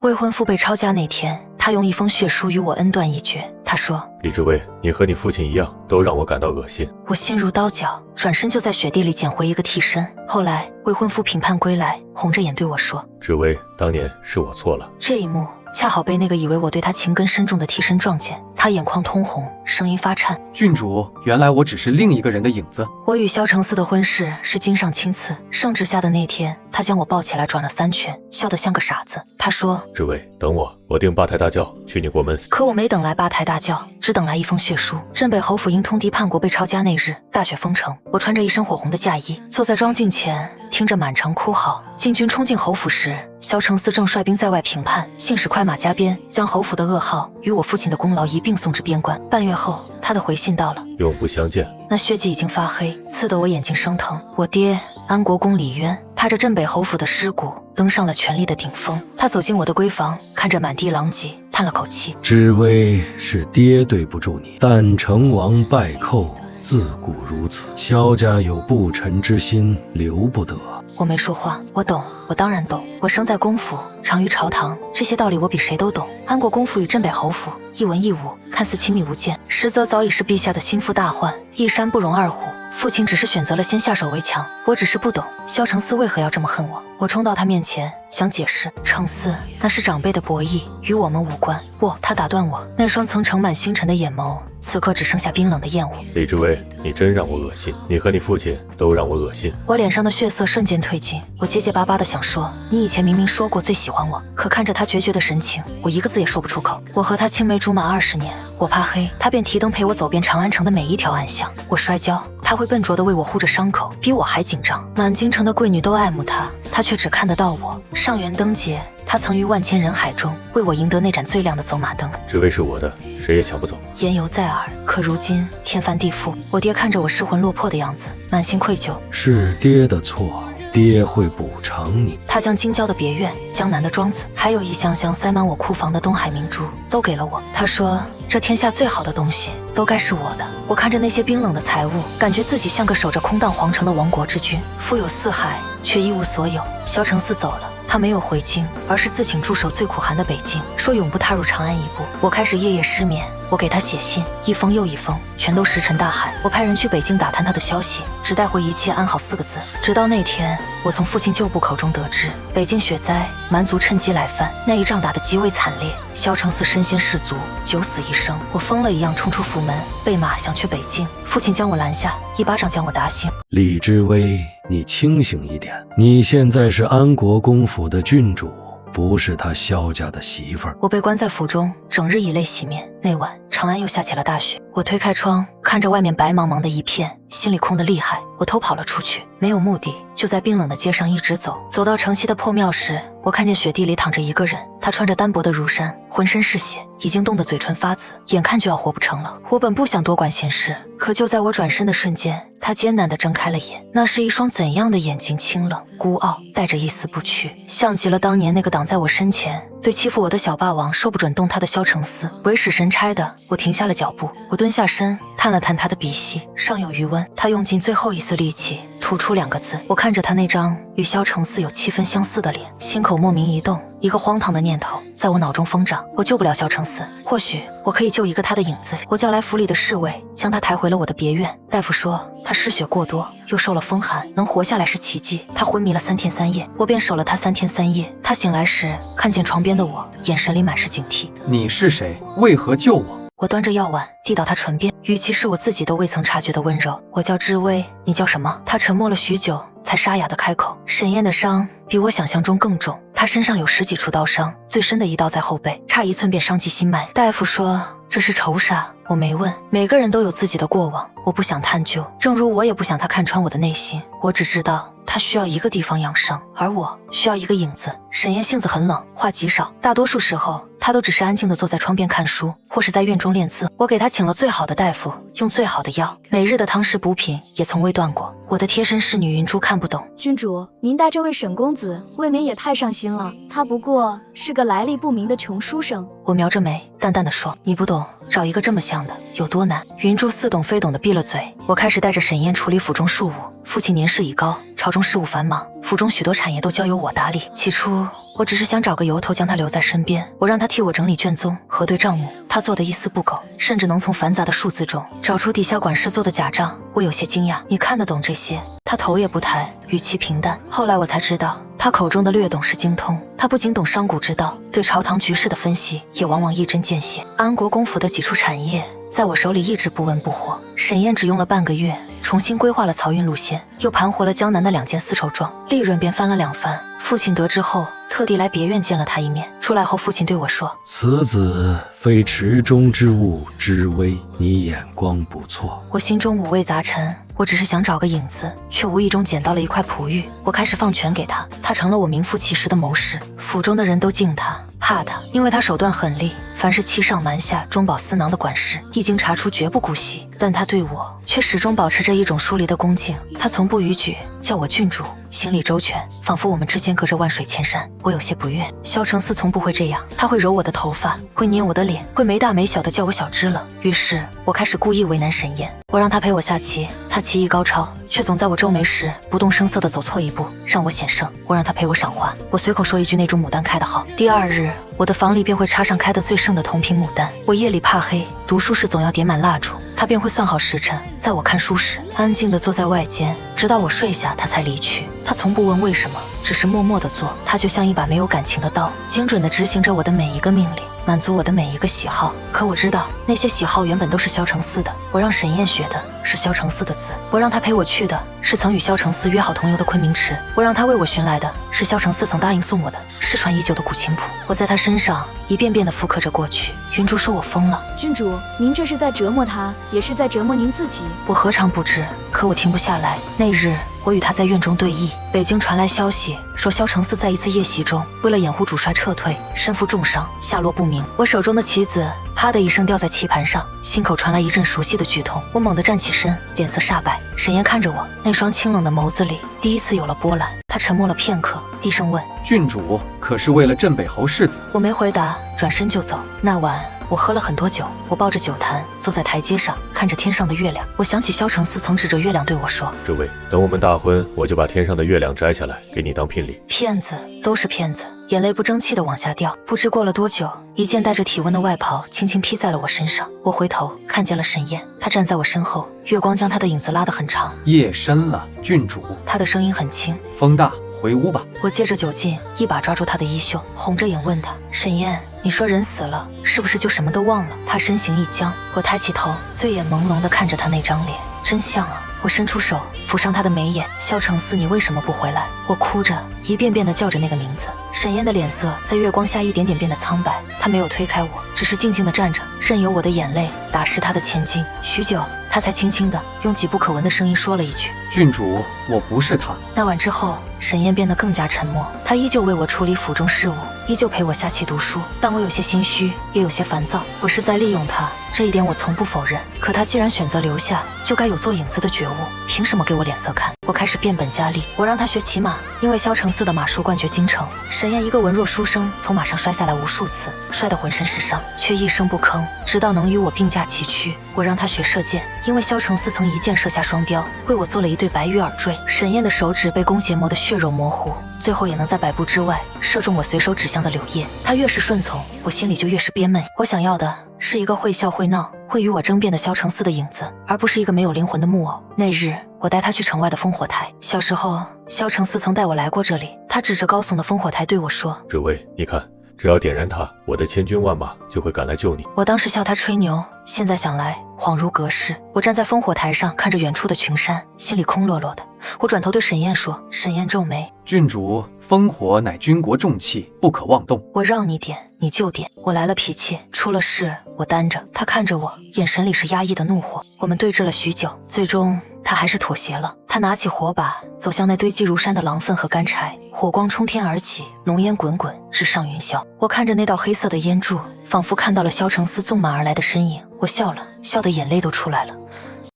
未婚夫被抄家那天，他用一封血书与我恩断义绝。他说：“李志威，你和你父亲一样，都让我感到恶心。”我心如刀绞，转身就在雪地里捡回一个替身。后来未婚夫平叛归来，红着眼对我说：“志威，当年是我错了。”这一幕恰好被那个以为我对他情根深重的替身撞见，他眼眶通红，声音发颤：“郡主，原来我只是另一个人的影子。”我与萧承嗣的婚事是经上亲赐，圣旨下的那天，他将我抱起来转了3圈，笑得像个傻子。他说：“志威，等我定八抬大轿去你国门。”可我没等来八抬大轿，只等来一封血书。镇北侯府因通敌叛国被抄家那日，大雪封城，我穿着一身火红的嫁衣，坐在庄镜前，听着满城哭嚎。禁军冲进侯府时，萧承嗣正率兵在外平叛，幸使快马加鞭，将侯府的噩耗与我父亲的功劳一并送至边关。半月后，他的回信到了，永不相见。那血迹已经发黑，刺得我眼睛生疼。我爹安国公李渊踏着镇北侯府的尸骨，登上了权力的顶峰。他走进我的闺房，看着满地狼藉，叹了口气：“知微是爹对不住你，但成王败寇，自古如此。萧家有不臣之心，留不得。”我没说话。我懂，我当然懂。我生在公府，长于朝堂，这些道理我比谁都懂。安国公府与镇北侯府一文一武，看似亲密无间，实则早已是陛下的心腹大患。一山不容二虎，父亲只是选择了先下手为强，我只是不懂萧承嗣为何要这么恨我。我冲到他面前，想解释：“承嗣，那是长辈的博弈，与我们无关。”他打断我，那双曾盛满星辰的眼眸，此刻只剩下冰冷的厌恶。李志威，你真让我恶心，你和你父亲都让我恶心。我脸上的血色瞬间褪尽，我结结巴巴的想说：“你以前明明说过最喜欢我。”可看着他决绝的神情，我一个字也说不出口。我和他青梅竹马20年，我怕黑，他便提灯陪我走遍长安城的每一条暗巷。我摔跤，他会笨拙地为我护着伤口，比我还紧张。满京城的贵女都爱慕他，他却只看得到我。上元灯节，他曾于万千人海中为我赢得那盏最亮的走马灯。志威是我的，谁也抢不走。言犹在耳，可如今天翻地覆。我爹看着我失魂落魄的样子，满心愧疚。是爹的错，爹会补偿你。他将京郊的别院、江南的庄子，还有一箱箱塞满我库房的东海明珠都给了我。他说：“这天下最好的东西都该是我的。”我看着那些冰冷的财物，感觉自己像个守着空荡皇城的亡国之君，富有四海，却一无所有。萧承嗣走了，他没有回京，而是自请驻守最苦寒的北京，说永不踏入长安一步。我开始夜夜失眠，我给他写信，一封又一封，全都石沉大海。我派人去北京打探他的消息，只带回“一切安好”4个字。直到那天，我从父亲旧部口中得知，北京雪灾，蛮族趁机来犯，那一仗打得极为惨烈，萧承嗣身先士卒，9死1生。我疯了一样冲出府门，备马想去北京，父亲将我拦下，一巴掌将我打醒。李知微，你清醒一点，你现在是安国公府的郡主，不是他萧家的媳妇儿。我被关在府中，整日以泪洗面。那晚，长安又下起了大雪。我推开窗，看着外面白茫茫的一片，心里空得厉害。我偷跑了出去，没有目的，就在冰冷的街上一直走。走到城西的破庙时，我看见雪地里躺着一个人，他穿着单薄的儒衫，浑身是血，已经冻得嘴唇发紫，眼看就要活不成了。我本不想多管闲事，可就在我转身的瞬间，他艰难地睁开了眼。那是一双怎样的眼睛？清冷、孤傲，带着一丝不屈，像极了当年那个挡在我身前对欺负我的小霸王说不准动他的萧承嗣。鬼使神差的，我停下了脚步，我蹲下身，探了探他的鼻息，尚有余温。他用尽最后一丝力气吐出2个字。我看着他那张与萧承嗣有7分相似的脸，心口莫名一动，一个荒唐的念头在我脑中疯长。我救不了萧承嗣，或许我可以救一个他的影子。我叫来府里的侍卫，将他抬回了我的别院。大夫说他失血过多，又受了风寒，能活下来是奇迹。他昏迷了3天3夜，我便守了他3天3夜。他醒来时，看见床边的我，眼神里满是警惕。你是谁？为何救我？我端着药碗递到他唇边，语气是我自己都未曾察觉的温柔。我叫知微，你叫什么？他沉默了许久，才沙哑地开口。沈燕的伤比我想象中更重，他身上有10几处刀伤，最深的一刀在后背，差1寸便伤及心脉。大夫说这是仇杀，我没问。每个人都有自己的过往，我不想探究，正如我也不想他看穿我的内心。我只知道他需要一个地方养伤，而我需要一个影子。沈燕性子很冷，话极少，大多数时候他都只是安静地坐在窗边看书，或是在院中练字。我给他请了最好的大夫，用最好的药，每日的汤食补品也从未断过。我的贴身侍女云珠看不懂。郡主，您待这位沈公子未免也太上心了，他不过是个来历不明的穷书生。我描着眉，淡淡地说：“你不懂，找一个这么像的有多难。”云珠似懂非懂地闭了嘴。我开始带着沈燕处理府中事务。父亲年事已高，朝中事务繁忙，府中许多产业都交由我打理。起初我只是想找个由头将他留在身边，我让他替我整理卷宗、核对账目，他做的一丝不苟，甚至能从繁杂的数字中找出底下管事做的假账。我有些惊讶，你看得懂这些？他头也不抬，语气平淡。后来我才知道，他口中的略懂是精通。他不仅懂商贾之道，对朝堂局势的分析也往往一针见血。安国公府的几处产业在我手里一直不温不火。沈燕只用了半个月，重新规划了漕运路线，又盘活了江南的2件丝绸庄，利润便翻了2番。父亲得知后，特地来别院见了他一面。出来后，父亲对我说：“此子非池中之物之微，你眼光不错。”我心中五味杂陈，我只是想找个影子，却无意中捡到了一块璞玉。我开始放权给他，他成了我名副其实的谋士。府中的人都敬他，怕他，因为他手段狠厉，凡是欺上瞒下、中饱私囊的管事，一经查出绝不姑息。但他对我却始终保持着一种疏离的恭敬，他从不逾矩，叫我郡主，行礼周全，仿佛我们之间隔着万水千山。我有些不悦，萧承嗣从不会这样，他会揉我的头发，会捏我的脸，会没大没小的叫我小只了。于是我开始故意为难沈燕，我让他陪我下棋，他棋艺高超，却总在我皱眉时不动声色地走错一步，让我险胜。我让他陪我赏花，我随口说一句那种牡丹开得好，第2日我的房里便会插上开得最盛的铜瓶牡丹。我夜里怕黑，读书时总要点满蜡烛，他便会算好时辰，在我看书时安静地坐在外间，直到我睡下他才离去。他从不问为什么，只是默默地做。他就像一把没有感情的刀，精准地执行着我的每一个命令，满足我的每一个喜好。可我知道那些喜好原本都是萧承嗣的，我让沈燕学的是萧承嗣的字，我让他陪我去的是曾与萧承嗣约好同游的昆明池，我让他为我寻来的是萧承嗣曾答应送我的失传已久的古琴谱。我在他身上一遍遍地复刻着过去。云竹说我疯了。郡主，您这是在折磨他，也是在折磨您自己。我何尝不知，可我停不下来。那日我与他在院中对弈，北京传来消息说萧承嗣在一次夜袭中，为了掩护主帅撤退，身负重伤，下落不明。我手中的棋子啪的一声掉在棋盘上，心口传来一阵熟悉的剧痛。我猛地站起身，脸色煞白。沈燕看着我，那双清冷的眸子里第一次有了波澜。她沉默了片刻，低声问：“郡主可是为了镇北侯世子？”我没回答，转身就走。那晚我喝了很多酒，我抱着酒坛坐在台阶上，看着天上的月亮。我想起萧承嗣曾指着月亮对我说：“这位，等我们大婚，我就把天上的月亮摘下来给你当聘礼。”骗子，都是骗子。眼泪不争气地往下掉。不知过了多久，一件带着体温的外袍轻轻披在了我身上。我回头看见了沈燕，她站在我身后，月光将她的影子拉得很长。夜深了，郡主。她的声音很轻。风大，回屋吧。我借着酒劲，一把抓住她的衣袖，红着眼问她：“沈燕，你说人死了，是不是就什么都忘了？”她身形一僵，我抬起头，醉眼朦胧地看着她那张脸，真像啊。我伸出手抚上他的眉眼，萧承嗣，你为什么不回来？我哭着一遍遍地叫着那个名字。沈燕的脸色在月光下一点点变得苍白，她没有推开我，只是静静地站着，任由我的眼泪打湿她的前襟。许久，她才轻轻地用几不可闻的声音说了一句：“郡主，我不是他。”那晚之后，沈燕变得更加沉默，她依旧为我处理府中事务，依旧陪我下棋读书。但我有些心虚，也有些烦躁。我是在利用她，这一点我从不否认。可她既然选择留下，就该有做影子的觉悟，凭什么给我脸色看？我开始变本加厉，我让她学骑马，因为萧承嗣的马术冠绝京城。沈燕一个文弱书生，从马上摔下来无数次，摔得浑身是伤，却一声不吭，直到能与我并驾齐驱。我让她学射箭，因为萧承嗣曾一箭射下双雕，为我做了一对白玉耳坠。沈燕的手指被弓弦磨得血肉模糊，最后也能在100步之外射中我随手指向的柳叶。她越是顺从，我心里就越是憋闷。我想要的是一个会笑会闹会与我争辩的萧承嗣的影子，而不是一个没有灵魂的木偶。那日我带他去城外的烽火台，小时候萧承嗣曾带我来过这里。他指着高耸的烽火台对我说：“这位，你看，只要点燃它，我的千军万马就会赶来救你。”我当时笑他吹牛，现在想来恍如隔世。我站在烽火台上，看着远处的群山，心里空落落的。我转头对沈燕说，沈燕皱眉：“郡主，烽火乃军国重器，不可妄动。”我让你点，你就点。我来了脾气，出了事我担着。他看着我，眼神里是压抑的怒火。我们对峙了许久，最终他还是妥协了。他拿起火把，走向那堆积如山的狼粪和干柴，火光冲天而起，浓烟滚滚，直上云霄。我看着那道黑色的烟柱，仿佛看到了萧承嗣纵马而来的身影。我笑了，笑得眼泪都出来了。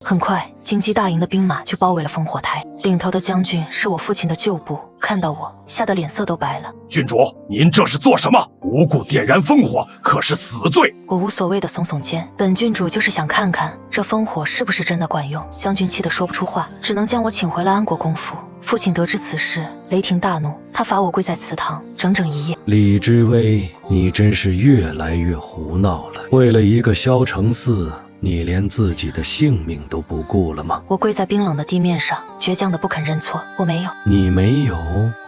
很快，金鸡大营的兵马就包围了烽火台，领头的将军是我父亲的旧部看到我，吓得脸色都白了。郡主，您这是做什么？无故点燃烽火，可是死罪！我无所谓的耸耸肩，本郡主就是想看看这烽火是不是真的管用。将军气得说不出话，只能将我请回了安国公府。父亲得知此事，雷霆大怒，他罚我跪在祠堂整整1夜。李知微，你真是越来越胡闹了。为了一个萧承嗣，你连自己的性命都不顾了吗？我跪在冰冷的地面上，倔强的不肯认错。我没有。你没有？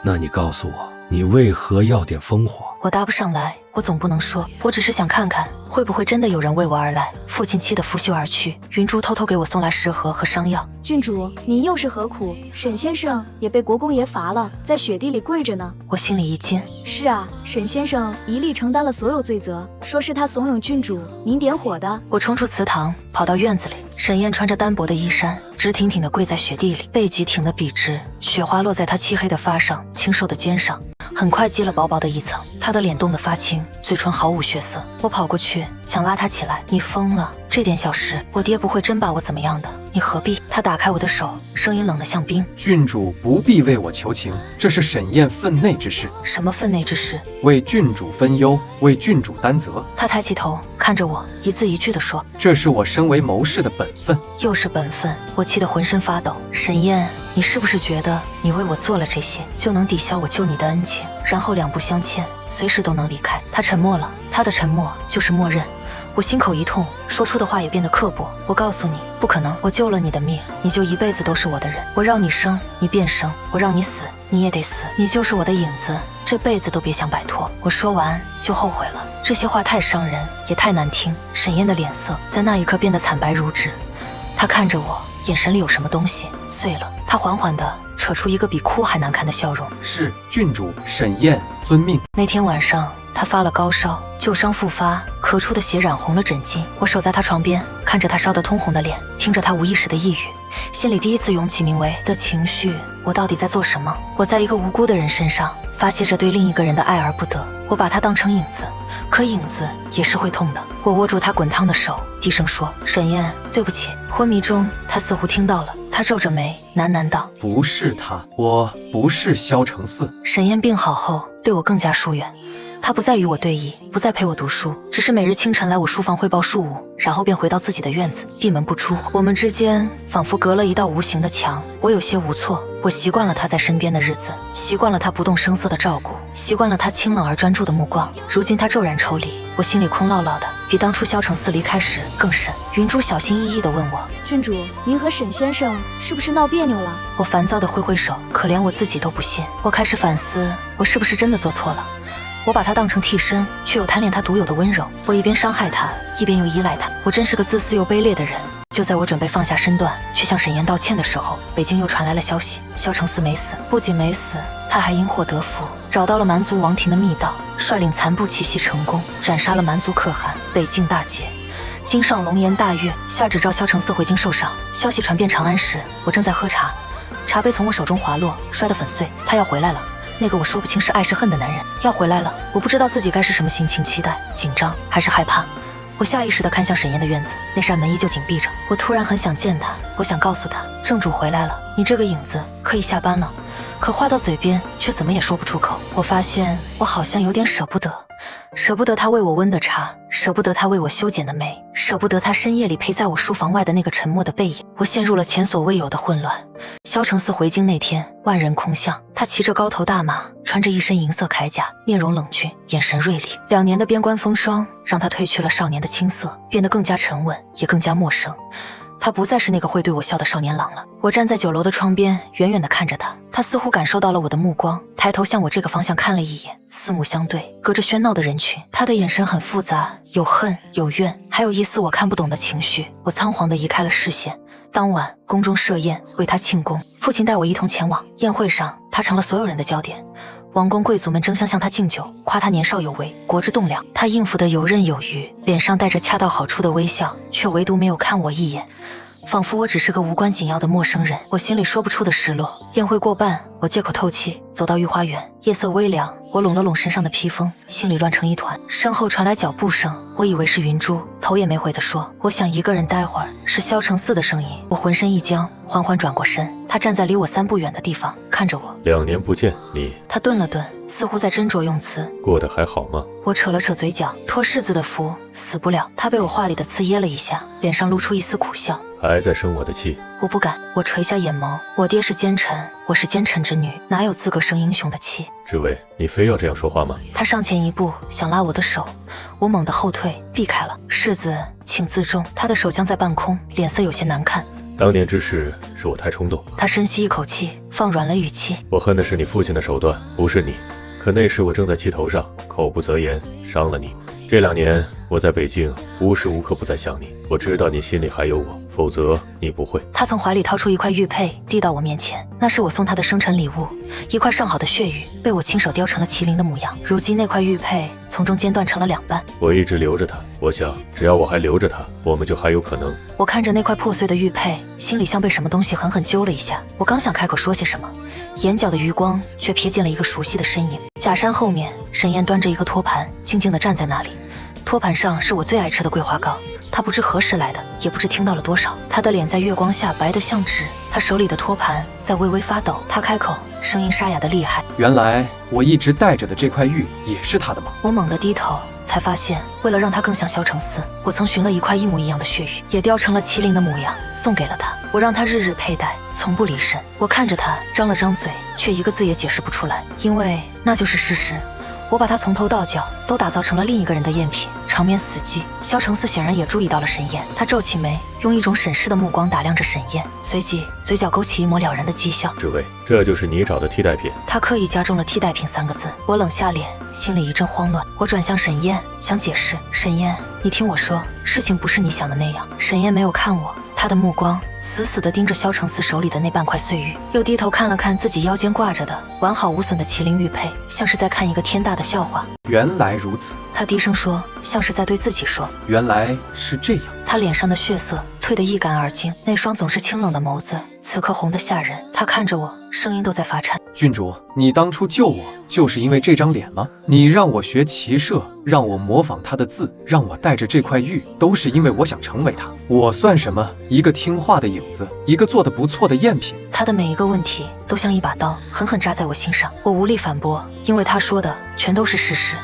那你告诉我，你为何要点烽火？我答不上来，我总不能说，我只是想看看会不会真的有人为我而来。父亲气得拂袖而去，云珠偷偷给我送来食盒和伤药。郡主，您又是何苦？沈先生也被国公爷罚了，在雪地里跪着呢。我心里一惊。是啊，沈先生一力承担了所有罪责，说是他怂恿郡主您点火的。我冲出祠堂，跑到院子里。沈燕穿着单薄的衣衫，直挺挺地跪在雪地里，背脊挺得笔直，雪花落在她漆黑的发上，清瘦的肩上，很快积了薄薄的一层。她的脸冻得发青，嘴唇毫无血色。我跑过去想拉她起来，你疯了？这点小事，我爹不会真把我怎么样的，你何必？她打开我的手，声音冷得像冰。郡主不必为我求情，这是沈燕分内之事。什么分内之事？为郡主分忧，为郡主担责。她抬起头看着我，一字一句地说：这是我身为谋士的本分。又是本分。我气得浑身发抖。沈燕，你是不是觉得你为我做了这些，就能抵消我救你的恩情，然后两不相欠，随时都能离开？她沉默了，她的沉默就是默认。我心口一痛，说出的话也变得刻薄。我告诉你，不可能，我救了你的命，你就一辈子都是我的人。我让你生，你便生；我让你死，你也得死。你就是我的影子，这辈子都别想摆脱。我说完就后悔了，这些话太伤人，也太难听。沈燕的脸色在那一刻变得惨白如纸，她看着我，眼神里有什么东西碎了。她缓缓地扯出一个比哭还难看的笑容。是郡主，沈燕遵命。那天晚上他发了高烧，旧伤复发，咳出的血染红了枕巾。我守在他床边，看着他烧得通红的脸，听着他无意识的呓语，心里第一次涌起名为的情绪。我到底在做什么？我在一个无辜的人身上发泄着对另一个人的爱而不得。我把他当成影子，可影子也是会痛的。我握住他滚烫的手，低声说：沈燕，对不起。昏迷中他似乎听到了，他皱着眉喃喃道：不是他，我不是萧承嗣。沈燕病好后对我更加疏远，他不再与我对弈，不再陪我读书，只是每日清晨来我书房汇报事务，然后便回到自己的院子，闭门不出。我们之间仿佛隔了一道无形的墙。我有些无措，我习惯了他在身边的日子，习惯了他不动声色的照顾，习惯了他清冷而专注的目光。如今他骤然抽离，我心里空落落的，比当初萧承嗣离开时更甚。云珠小心翼翼地问我：郡主，您和沈先生是不是闹别扭了？我烦躁地挥挥手，可连我自己都不信。我开始反思，我是不是真的做错了？我把他当成替身，却又贪恋他独有的温柔。我一边伤害他，一边又依赖他。我真是个自私又卑劣的人。就在我准备放下身段去向沈燕道歉的时候，北京又传来了消息，萧承嗣没死。不仅没死，他还因祸得福，找到了蛮族王庭的密道，率领残部奇袭成功，斩杀了蛮族可汗。北境大捷，京上龙颜大悦，下旨召萧承嗣回京受赏。消息传遍长安时，我正在喝茶，茶杯从我手中滑落，摔得粉碎。他要回来了。那个我说不清是爱是恨的男人要回来了。我不知道自己该是什么心情，期待、紧张还是害怕。我下意识地看向沈燕的院子，那扇门依旧紧闭着。我突然很想见他，我想告诉他，正主回来了，你这个影子可以下班了。可话到嘴边却怎么也说不出口。我发现我好像有点舍不得，舍不得他为我温的茶，舍不得他为我修剪的眉，舍不得他深夜里陪在我书房外的那个沉默的背影。我陷入了前所未有的混乱。萧承嗣回京那天，万人空巷，他骑着高头大马，穿着一身银色铠甲，面容冷峻，眼神锐利。2年的边关风霜让他褪去了少年的青涩，变得更加沉稳，也更加陌生。他不再是那个会对我笑的少年郎了。我站在酒楼的窗边，远远地看着他，他似乎感受到了我的目光，抬头向我这个方向看了一眼，四目相对，隔着喧闹的人群，他的眼神很复杂，有恨有怨，还有一丝我看不懂的情绪。我仓皇地移开了视线。当晚宫中设宴为他庆功，父亲带我一同前往。宴会上，他成了所有人的焦点。王公贵族们争相向他敬酒，夸他年少有为，国之栋梁。他应付得游刃有余，脸上带着恰到好处的微笑，却唯独没有看我一眼，仿佛我只是个无关紧要的陌生人。我心里说不出的失落。宴会过半，我借口透气，走到御花园。夜色微凉，我拢了拢身上的披风，心里乱成一团。身后传来脚步声，我以为是云珠，头也没回地说：我想一个人待会儿。是萧承嗣的声音。我浑身一僵，缓缓转过身，他站在离我3步远的地方，看着我。2年不见，你……他顿了顿，似乎在斟酌用词。过得还好吗？我扯了扯嘴角，托世子的福，死不了。他被我话里的刺噎了一下，脸上露出一丝苦笑。还在生我的气？我不敢。我垂下眼眸。我爹是奸臣，我是奸臣之女，哪有资格生英雄的气？志伟，你非要这样说话吗？他上前一步，想拉我的手，我猛地后退，避开了。世子，请自重。他的手僵在半空，脸色有些难看。当年之事是我太冲动。他深吸一口气，放软了语气。我恨的是你父亲的手段，不是你。可那时我正在气头上，口不择言，伤了你。这2年我在北京，无时无刻不在想你。我知道你心里还有我，否则你不会。他从怀里掏出一块玉佩，递到我面前。那是我送他的生辰礼物，一块上好的血玉，被我亲手雕成了麒麟的模样。如今那块玉佩从中间断成了2半。我一直留着它，我想只要我还留着它，我们就还有可能。我看着那块破碎的玉佩，心里像被什么东西狠狠揪了一下。我刚想开口说些什么，眼角的余光却瞥见了一个熟悉的身影。假山后面，沈燕端着一个托盘，静静地站在那里。托盘上是我最爱吃的桂花糕，他不知何时来的，也不知听到了多少。他的脸在月光下白得像纸，他手里的托盘在微微发抖。他开口，声音沙哑得厉害：“原来我一直带着的这块玉也是他的吗？”我猛地低头，才发现，为了让他更像萧承嗣，我曾寻了一块一模一样的血玉，也雕成了麒麟的模样，送给了他。我让他日日佩戴，从不离身。我看着他，张了张嘴，却一个字也解释不出来，因为那就是事实。我把他从头到脚都打造成了另一个人的赝品，场面死寂。萧承嗣显然也注意到了沈燕，他皱起眉，用一种审视的目光打量着沈燕，随即嘴角勾起一抹了然的讥笑。志伟，这就是你找的替代品？他刻意加重了替代品3个字。我冷下脸，心里一阵慌乱。我转向沈燕，想解释。沈燕，你听我说，事情不是你想的那样。沈燕没有看我，他的目光死死地盯着萧承嗣手里的那半块碎玉，又低头看了看自己腰间挂着的完好无损的麒麟玉佩，像是在看一个天大的笑话。原来如此，他低声说，像是在对自己说。原来是这样。他脸上的血色褪得一干二净，那双总是清冷的眸子此刻红得吓人。他看着我，声音都在发颤。郡主，你当初救我就是因为这张脸吗？你让我学骑射，让我模仿他的字，让我带着这块玉，都是因为我想成为他。我算什么？一个听话的影子，一个做得不错的赝品。他的每一个问题都像一把刀，狠狠扎在我心上。我无力反驳，因为他说的全都是事实。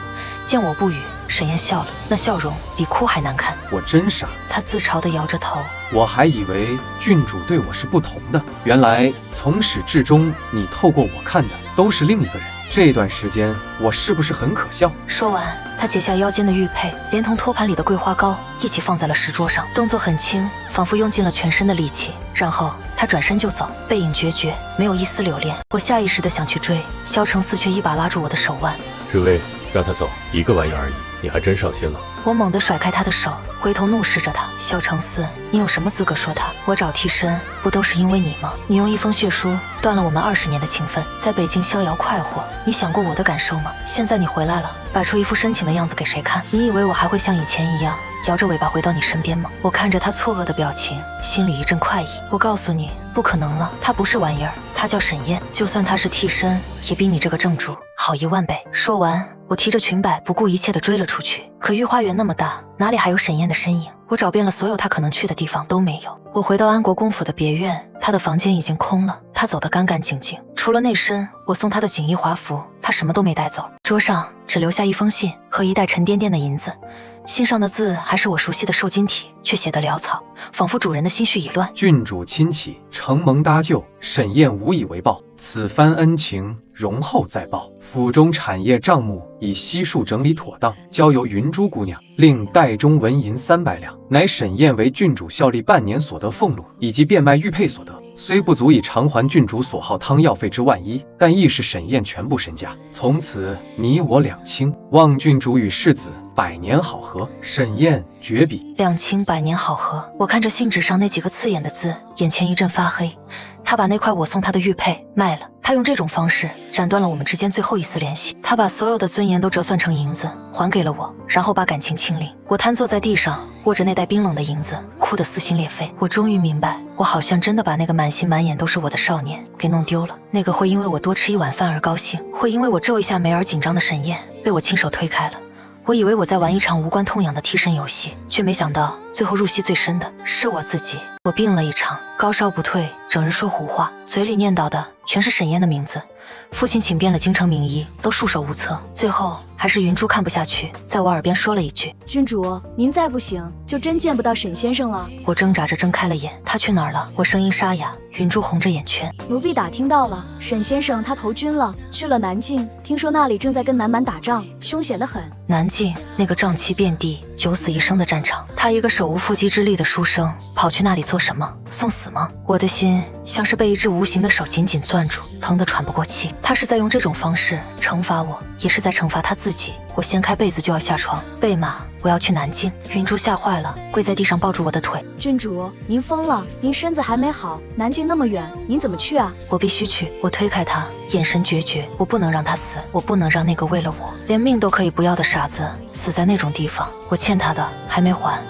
见我不语，沈燕笑了，那笑容比哭还难看。我真傻。他自嘲地摇着头。我还以为郡主对我是不同的，原来从始至终你透过我看的都是另一个人。这段时间我是不是很可笑？说完，他解下腰间的玉佩，连同托盘里的桂花糕一起放在了石桌上，动作很轻，仿佛用尽了全身的力气。然后他转身就走，背影决绝，没有一丝留恋。我下意识地想去追，萧承嗣却一把拉住我的手腕。志威，让他走，一个玩意而已，你还真上心了。我猛地甩开他的手，回头怒视着他。萧承嗣，你有什么资格说他？我找替身不都是因为你吗？你用一封血书断了我们20年的情分，在北京逍遥快活，你想过我的感受吗？现在你回来了，摆出一副深情的样子给谁看？你以为我还会像以前一样摇着尾巴回到你身边吗？我看着他错愕的表情，心里一阵快意。我告诉你，不可能了，他不是玩意儿，他叫沈燕，就算他是替身，也比你这个正主好1万倍。说完，我提着裙摆不顾一切地追了出去。可御花园那么大，哪里还有沈燕的身影？我找遍了所有他可能去的地方都没有。我回到安国公府的别院，他的房间已经空了，他走得干干净净，除了那身我送他的锦衣华服，他什么都没带走。桌上只留下一封信和一袋沉甸甸的银子，信上的字还是我熟悉的瘦金体，却写得潦草，仿佛主人的心绪已乱。郡主亲启，承蒙搭救，沈燕无以为报，此番恩情容后再报。府中产业账目已悉数整理妥当，交由云珠姑娘，另袋中纹银300两，乃沈燕为郡主效力半年所得俸禄，以及变卖玉佩所得。虽不足以偿还郡主所耗汤药费之万一，但亦是沈燕全部身家。从此你我两清，望郡主与世子百年好合。沈燕绝笔。两清百年好合。我看着信纸上那几个刺眼的字，眼前一阵发黑。他把那块我送他的玉佩卖了，他用这种方式斩断了我们之间最后一丝联系。他把所有的尊严都折算成银子还给了我，然后把感情清零。我瘫坐在地上，握着那袋冰冷的银子，哭得撕心裂肺。我终于明白，我好像真的把那个满心满眼都是我的少年给弄丢了。那个会因为我多吃一碗饭而高兴，会因为我皱一下眉而紧张的沈燕，被我亲手推开了。我以为我在玩一场无关痛痒的替身游戏，却没想到最后入戏最深的是我自己。我病了一场，高烧不退，整日说胡话，嘴里念叨的全是沈嫣的名字。父亲请遍了京城名医，都束手无策。最后还是云珠看不下去，在我耳边说了一句：“郡主，您再不行，就真见不到沈先生了。”我挣扎着睁开了眼，他去哪儿了？我声音沙哑，云珠红着眼圈。奴婢打听到了，沈先生他投军了，去了南境，听说那里正在跟南蛮打仗，凶险得很。南境那个瘴气遍地、九死一生的战场，他一个手无缚鸡之力的书生，跑去那里做什么？送死吗？我的心像是被一只无形的手紧紧攥住，疼得喘不过气。他是在用这种方式惩罚我，也是在惩罚他自己。我掀开被子就要下床，被骂我要去南京。云珠吓坏了，跪在地上抱住我的腿。郡主，您疯了，您身子还没好，南京那么远，您怎么去啊？我必须去。我推开他，眼神决绝，我不能让他死，我不能让那个为了我连命都可以不要的傻子死在那种地方。我欠他的还没还。